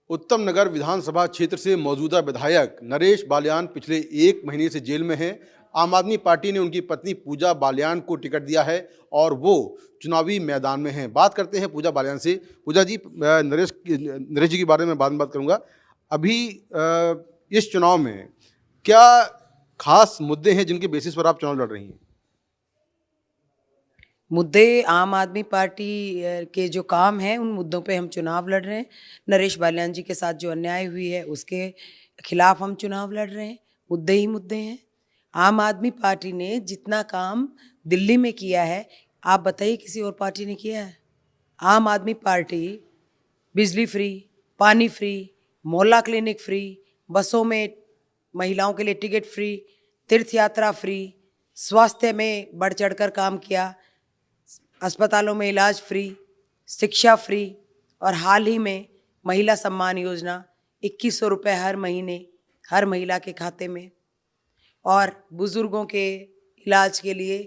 उत्तम नगर विधानसभा क्षेत्र से मौजूदा विधायक नरेश बाल्यान पिछले 1 महीने से जेल में हैं। आम आदमी पार्टी ने उनकी पत्नी पूजा बाल्यान को टिकट दिया है और वो चुनावी मैदान में हैं। बात करते हैं पूजा बाल्यान से। पूजा जी, नरेश जी के बारे में बाद में बात करूंगा। अभी इस चुनाव में क्या खास मुद्दे हैं जिनके बेसिस पर आप चुनाव लड़ रही हैं? मुद्दे आम आदमी पार्टी के जो काम हैं उन मुद्दों पे हम चुनाव लड़ रहे हैं। नरेश बाल्यान जी के साथ जो अन्याय हुई है उसके खिलाफ हम चुनाव लड़ रहे हैं। मुद्दे ही मुद्दे हैं। आम आदमी पार्टी ने जितना काम दिल्ली में किया है, आप बताइए किसी और पार्टी ने किया है? आम आदमी पार्टी बिजली फ्री, पानी फ्री, मोहल्ला क्लिनिक फ्री, बसों में महिलाओं के लिए टिकट फ्री, तीर्थ यात्रा फ्री, स्वास्थ्य में बढ़ चढ़कर काम किया, अस्पतालों में इलाज फ्री, शिक्षा फ्री और हाल ही में महिला सम्मान योजना 2100 रुपये हर महीने हर महिला के खाते में, और बुज़ुर्गों के इलाज के लिए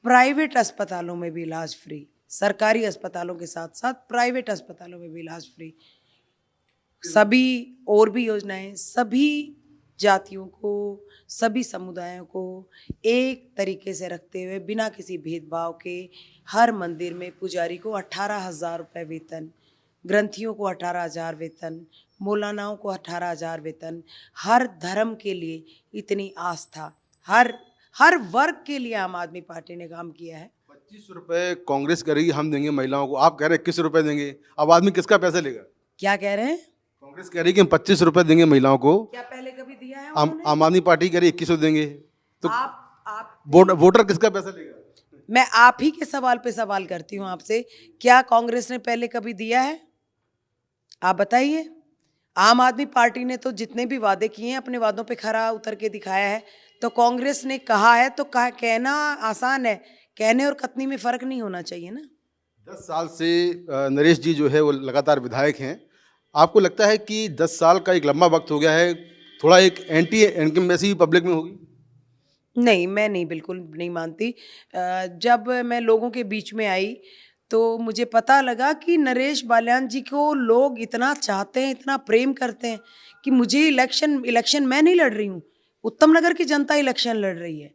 प्राइवेट अस्पतालों में भी इलाज फ्री, सरकारी अस्पतालों के साथ साथ प्राइवेट अस्पतालों में भी इलाज फ्री, सभी और भी योजनाएं सभी जातियों को, सभी समुदायों को एक तरीके से रखते हुए बिना किसी भेदभाव के हर मंदिर में पुजारी को 18,000 रुपये वेतन, ग्रंथियों को 18,000 वेतन, मौलानाओं को 18,000 वेतन, हर धर्म के लिए इतनी आस्था, हर वर्ग के लिए आम आदमी पार्टी ने काम किया है। 25 रुपये कांग्रेस करेगी, हम देंगे महिलाओं को। आप कह रहे हैं 21 रुपये देंगे। अब आदमी किसका पैसा लेगा? क्या कह रहे हैं? कांग्रेस कह रही है कि हम 25 रुपये देंगे महिलाओं को। क्या पहले कभी दिया है आम आदमी पार्टी कह रही है 2100 देंगे। तो आप वोटर किसका पैसा लेगा? मैं आप ही के सवाल पे सवाल करती हूँ आपसे, क्या कांग्रेस ने पहले कभी दिया है? आप बताइए। आम आदमी पार्टी ने तो जितने भी वादे किए हैं अपने वादों पे खरा उतर के दिखाया है। तो कांग्रेस ने कहा है तो कहना आसान है, कहने और कथनी में फर्क नहीं होना चाहिए ना। 10 साल से नरेश जी जो है वो लगातार विधायक हैं। आपको लगता है कि 10 साल का एक लंबा वक्त हो गया है, थोड़ा एक एंटी इनकम्बेंसी पब्लिक में होगी? नहीं, मैं नहीं, बिल्कुल नहीं मानती। जब मैं लोगों के बीच में आई तो मुझे पता लगा कि नरेश बाल्यान जी को लोग इतना चाहते हैं, इतना प्रेम करते हैं कि मुझे इलेक्शन मैं नहीं लड़ रही हूँ, उत्तम नगर की जनता इलेक्शन लड़ रही है।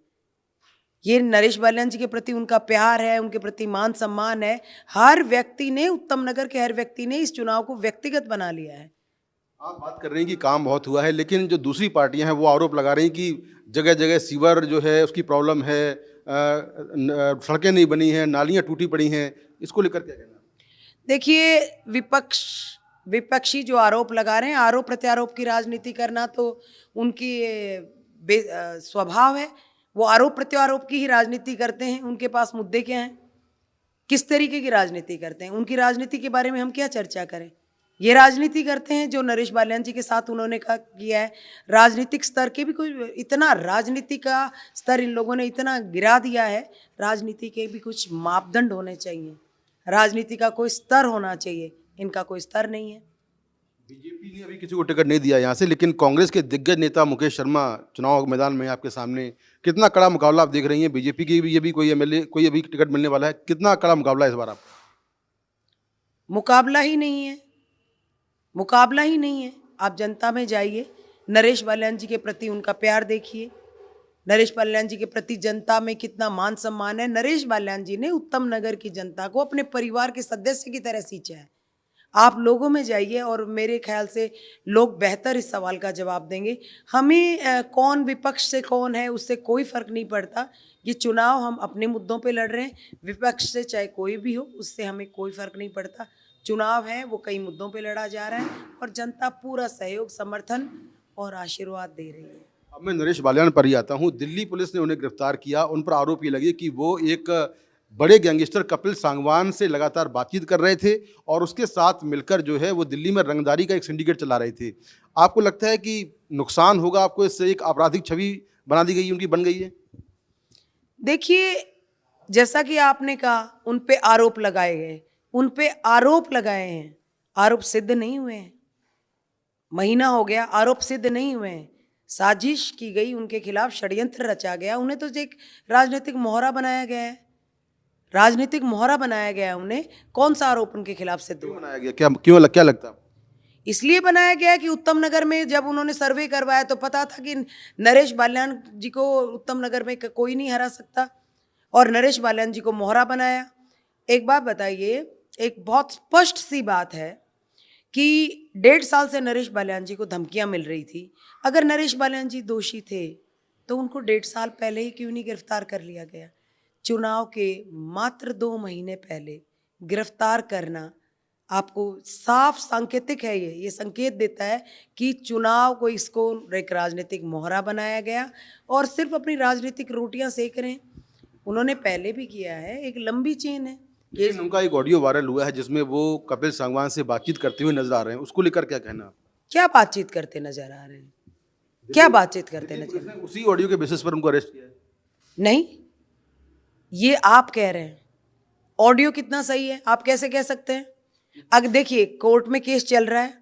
ये नरेश बाल्यान जी के प्रति उनका प्यार है, उनके प्रति मान सम्मान है। हर व्यक्ति ने, उत्तम नगर के हर व्यक्ति ने इस चुनाव को व्यक्तिगत बना लिया है। आप बात कर रही हैं कि काम बहुत हुआ है, लेकिन जो दूसरी पार्टियां हैं वो आरोप लगा रही हैं कि जगह जगह सीवर जो है उसकी प्रॉब्लम है, सड़कें नहीं बनी हैं, नालियां टूटी पड़ी हैं। इसको लेकर क्या कहना? देखिए, विपक्षी जो आरोप लगा रहे हैं, आरोप प्रत्यारोप की राजनीति करना तो उनकी स्वभाव है। वो आरोप प्रत्यारोप की ही राजनीति करते हैं। उनके पास मुद्दे क्या हैं, किस तरीके की राजनीति करते हैं, उनकी राजनीति के बारे में हम क्या चर्चा करें। ये राजनीति करते हैं जो नरेश बाल्यान जी के साथ उन्होंने किया है। राजनीतिक स्तर के भी कुछ, इतना राजनीति का स्तर इन लोगों ने इतना गिरा दिया है। राजनीति के भी कुछ मापदंड होने चाहिए, राजनीति का कोई स्तर होना चाहिए, इनका कोई स्तर नहीं है। बीजेपी ने अभी किसी को टिकट नहीं दिया यहाँ से, लेकिन कांग्रेस के दिग्गज नेता मुकेश शर्मा चुनाव मैदान में आपके सामने। कितना कड़ा मुकाबला आप देख रही हैं? बीजेपी की भी ये भी कोई एमएलए, कोई अभी टिकट मिलने वाला है? कितना कड़ा मुकाबला है इस बार आपका? मुकाबला ही नहीं है, मुकाबला ही नहीं है। आप जनता में जाइए, नरेश बाल्यान जी के प्रति उनका प्यार देखिए, नरेश बाल्यान जी के प्रति जनता में कितना मान सम्मान है। नरेश बाल्यान जी ने उत्तम नगर की जनता को अपने परिवार के सदस्य की तरह सींचा है। आप लोगों में जाइए और मेरे ख्याल से लोग बेहतर इस सवाल का जवाब देंगे। हमें कौन विपक्ष से कौन है उससे कोई फर्क नहीं पड़ता। ये चुनाव हम अपने मुद्दों पे लड़ रहे हैं, विपक्ष से चाहे कोई भी हो उससे हमें कोई फर्क नहीं पड़ता। चुनाव है वो कई मुद्दों पे लड़ा जा रहा है और जनता पूरा सहयोग, समर्थन और आशीर्वाद दे रही है। अब मैं नरेश बाल्यान पर ही आता हूँ। दिल्ली पुलिस ने उन्हें गिरफ्तार किया। उन पर आरोप ये लगे कि वो एक बड़े गैंगस्टर कपिल सांगवान से लगातार बातचीत कर रहे थे और उसके साथ मिलकर जो है वो दिल्ली में रंगदारी का एक सिंडिकेट चला रहे थे। आपको लगता है कि नुकसान होगा आपको इससे? एक आपराधिक छवि बना दी गई, उनकी बन गई है? देखिए, जैसा कि आपने कहा उन पे आरोप लगाए गए, उन पे आरोप लगाए हैं, आरोप सिद्ध नहीं हुए हैं। महीना हो गया, आरोप सिद्ध नहीं हुए हैं। साजिश की गई उनके खिलाफ, षड्यंत्र रचा गया, उन्हें तो एक राजनीतिक मोहरा बनाया गया है, राजनीतिक मोहरा बनाया गया है उन्हें। कौन सा आरोप उनके खिलाफ सिद्ध क्यों हुआ? बनाया गया? क्या लगता है? इसलिए बनाया गया कि उत्तम नगर में जब उन्होंने सर्वे करवाया तो पता था कि नरेश बाल्यान जी को उत्तम नगर में कोई नहीं हरा सकता, और नरेश बाल्यान जी को मोहरा बनाया। एक बात बताइए, एक बहुत स्पष्ट सी बात है कि 1.5 साल से नरेश बाल्यान जी को धमकियां मिल रही थी। अगर नरेश बाल्यान जी दोषी थे तो उनको 1.5 साल पहले ही क्यों नहीं गिरफ्तार कर लिया गया? चुनाव के मात्र 2 महीने पहले गिरफ्तार करना आपको साफ सांकेतिक है। ये संकेत देता है कि चुनाव को इसको एक राजनीतिक मोहरा बनाया गया और सिर्फ अपनी राजनीतिक रोटियां सेक रहे हैं। उन्होंने पहले भी किया है, एक लंबी चेन है। लेकिन उनका एक ऑडियो वायरल हुआ है जिसमें वो कपिल सांगवान से बातचीत करते हुए नजर आ रहे हैं, उसको लेकर क्या कहना? क्या बातचीत करते नजर आ रहे हैं? क्या बातचीत करते नजर? पुलिस ने उसी ऑडियो के बेसिस पर उनको अरेस्ट किया है। नहीं, ये आप कह रहे हैं। ऑडियो कितना सही है आप कैसे कह सकते हैं? अगर देखिए, कोर्ट में केस चल रहा है,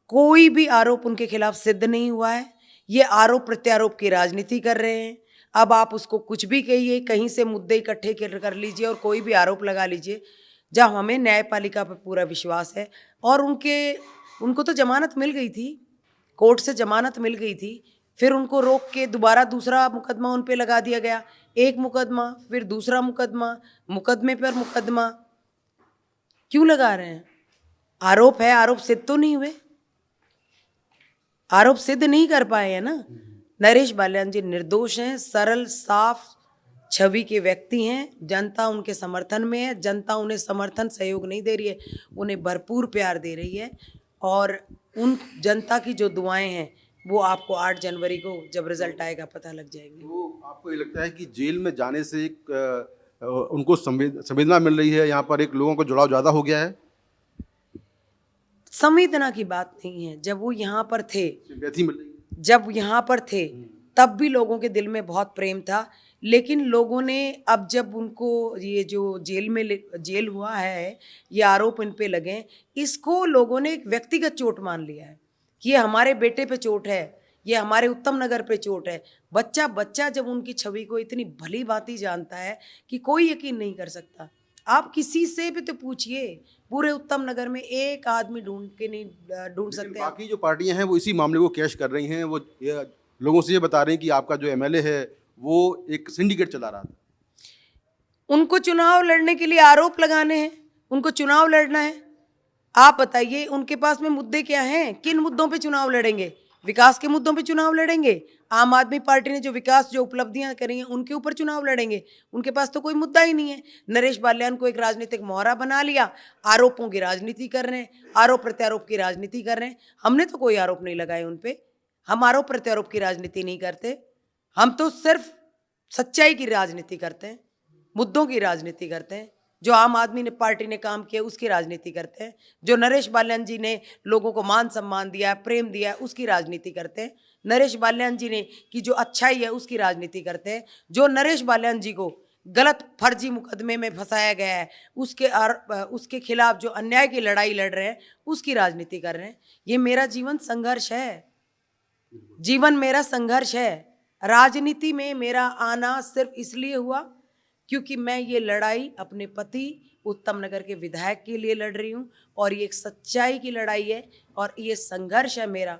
कोई भी आरोप उनके खिलाफ सिद्ध नहीं हुआ है। ये आरोप प्रत्यारोप की राजनीति कर रहे हैं। अब आप उसको कुछ भी कहिए, कहीं से मुद्दे इकट्ठे कर लीजिए और कोई भी आरोप लगा लीजिए। जब हमें न्यायपालिका पर पूरा विश्वास है, और उनको तो जमानत मिल गई थी, कोर्ट से जमानत मिल गई थी, फिर उनको रोक के दोबारा दूसरा मुकदमा उन पे लगा दिया गया। एक मुकदमा, फिर दूसरा मुकदमा, मुकदमे पर मुकदमा क्यों लगा रहे हैं? आरोप है, आरोप सिद्ध तो नहीं हुए, आरोप सिद्ध नहीं कर पाए हैं ना। नरेश बाल्यान जी निर्दोष हैं, सरल साफ छवि के व्यक्ति हैं। जनता उनके समर्थन में है, जनता उन्हें समर्थन सहयोग नहीं दे रही है, उन्हें भरपूर प्यार दे रही है। और उन जनता की जो दुआएं हैं वो आपको 8 जनवरी को जब रिजल्ट आएगा पता लग जाएंगे। तो आपको ये लगता है कि जेल में जाने से एक उनको संवेदना मिल रही है, यहाँ पर एक लोगों को जुड़ाव ज़्यादा हो गया है? संवेदना की बात नहीं है। जब वो यहाँ पर थे, सिंपैथी मिल रही है। जब यहाँ पर थे तब भी लोगों के दिल में बहुत प्रेम था। लेकिन लोगों ने अब जब उनको ये जो जेल हुआ है, ये आरोप इन पे लगे, इसको लोगों ने एक व्यक्तिगत चोट मान लिया है कि ये हमारे बेटे पे चोट है, ये हमारे उत्तम नगर पे चोट है। बच्चा जब उनकी छवि को इतनी भली भांति जानता है कि कोई यकीन नहीं कर सकता। आप किसी से भी तो पूछिए, पूरे उत्तम नगर में एक आदमी ढूंढ सकते हैं। बाकी जो पार्टियां हैं वो इसी मामले को कैश कर रही हैं, वो लोगों से ये बता रहे हैं कि आपका जो एमएलए है वो एक सिंडिकेट चला रहा था। उनको चुनाव लड़ने के लिए आरोप लगाने हैं, उनको चुनाव लड़ना है। आप बताइए उनके पास में मुद्दे क्या हैं? किन मुद्दों पे चुनाव लड़ेंगे? विकास के मुद्दों पे चुनाव लड़ेंगे? आम आदमी पार्टी ने जो विकास, जो उपलब्धियां करी हैं उनके ऊपर चुनाव लड़ेंगे? उनके पास तो कोई मुद्दा ही नहीं है। नरेश बाल्यान को एक राजनीतिक मोहरा बना लिया, आरोपों की राजनीति कर रहे हैं, आरोप प्रत्यारोप की राजनीति कर रहे हैं। हमने तो कोई आरोप नहीं लगाए उन पे, हम आरोप प्रत्यारोप की राजनीति नहीं करते। हम तो सिर्फ सच्चाई की राजनीति करते हैं, मुद्दों की राजनीति करते हैं। जो आम आदमी ने पार्टी ने काम किया उसकी राजनीति करते हैं। जो नरेश बाल्यान जी ने लोगों को मान सम्मान दिया है, प्रेम दिया है, उसकी राजनीति करते हैं। नरेश बाल्यान जी ने की जो अच्छाई है उसकी राजनीति करते हैं। जो नरेश बाल्यान जी को गलत फर्जी मुकदमे में फंसाया गया है, उसके खिलाफ जो अन्याय की लड़ाई लड़ रहे हैं उसकी राजनीति कर रहे हैं। ये मेरा जीवन संघर्ष है, जीवन मेरा संघर्ष है। राजनीति में मेरा आना सिर्फ इसलिए हुआ क्योंकि मैं ये लड़ाई अपने पति उत्तम नगर के विधायक के लिए लड़ रही हूँ, और ये एक सच्चाई की लड़ाई है और ये संघर्ष है मेरा,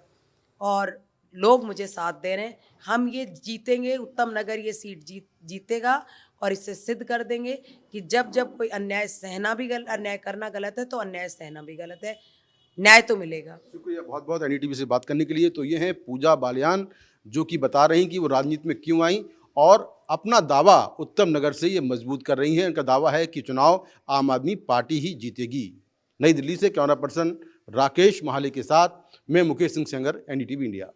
और लोग मुझे साथ दे रहे हैं। हम ये जीतेंगे, उत्तम नगर ये सीट जीतेगा, और इससे सिद्ध कर देंगे कि जब जब कोई अन्याय सहना भी अन्याय करना गलत है तो अन्याय सहना भी गलत है, न्याय तो मिलेगा। शुक्रिया बहुत बहुत एनडीटीवी से बात करने के लिए। तो ये हैं पूजा बाल्यान, जो कि बता रही कि वो राजनीति में क्यों आई और अपना दावा उत्तम नगर से ये मजबूत कर रही हैं। उनका दावा है कि चुनाव आम आदमी पार्टी ही जीतेगी। नई दिल्ली से कैमरा पर्सन राकेश महाले के साथ मैं मुकेश सिंह सेंगर, एनडीटीवी इंडिया।